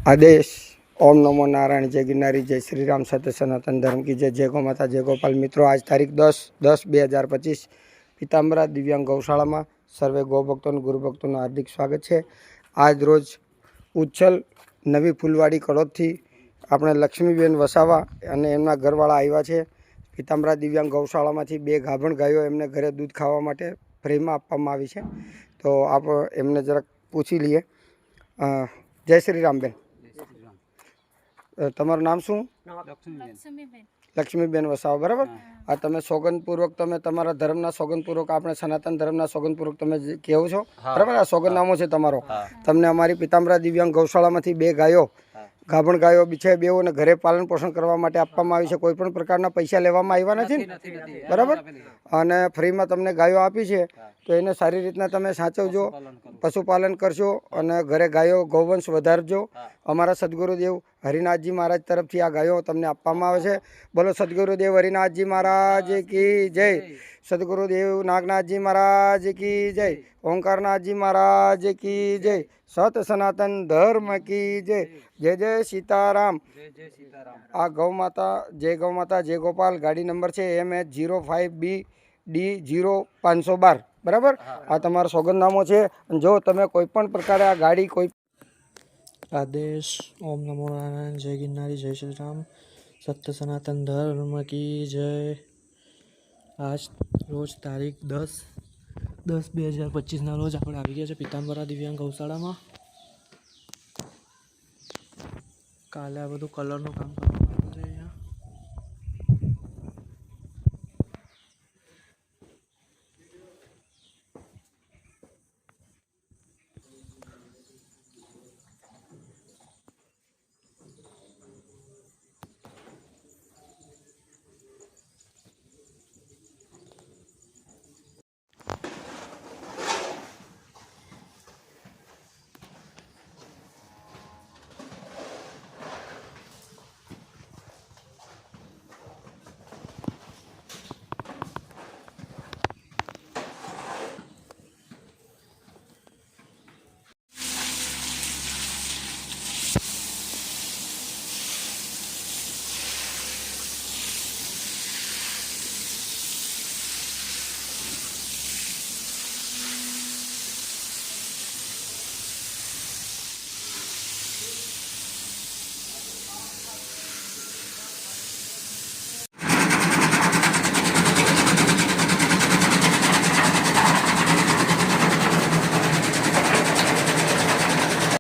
आदेश ओम नमो नारायण जय गिरनारी जय श्री राम सत्य सनातन धर्म की जय जय गौ माता जय गोपाल। मित्रों आज तारीख 10/10/2025 पीतांबरा दिव्यांग गौशाला में सर्वे गौ भक्तों गुरु भक्तों हार्दिक स्वागत है। आज रोज उच्छल नवी फूलवाड़ी कड़ोद थी अपने लक्ष्मीबेन वसावा अने एमना घरवाळा आव्या छे। पीतांबरा दिव्यांग गौशाला में 2 गाभण गायो एमने घरे दूध खावा माटे फ्री में आपवामां आवी छे। तो आप एमने जरा पूछी लीए। जय श्री राम बेन, तमारुं नाम शुं? लक्ष्मीबेन वसावा, बराबर। आ तमे सोगंदपूर्वक तमे तमारा धर्मना सोगंदपूर्वक आपणे सनातन धर्मना सोगंदपूर्वक तमे कहो छो, बराबर। आ सोगंदनामो छे तमारो। तमने अमारी पीतांबरा दिव्यांग गौशालामांथी 2 गायो गाभण गायो बिछाई बेओने घरे पालन पोषण करवा माटे आपवामां आवी छे। कोई पण प्रकारना पैसा लेवामां आव्या नथी, बराबर। अने फ्रीमां तमने गायो आपी छे तो एने सारी रीतना तमे साचवजो, पशुपालन करशो अने घरे गायो गौवंश वधारजो। अमारा सद्गुरुदेव हरिनाथजी महाराज तरफथी आ गायो तमने आपवामां आवे छे। बोलो सद्गुरुदेव हरिनाथजी महाराज की जय, सद्गुरुदेव नागनाथजी महाराज की जय, ओंकारनाथजी महाराज की जय, सत सनातन धर्म की जय। जय जय सीताराम। आ गौ माता जय गोपाल गाड़ी नंबर है MH05BD0512, बराबर। आ तमारो सोगंदनामो है। जो तमे कोईपण प्रकारे आ गाड़ी कोई आदेश ओम नमो नारायण जय गिरनारी जय श्री राम सत्य सनातन धर्म की जय। आज रोज तारीख 10/10/2025 रोज આપણે આવી ગયા છે પીતાંબરા દિવ્યાંગ ગૌશાળામાં। કાલે આ બધું કલરનું કામ કરવામાં આવ્યું છે અહીંયા।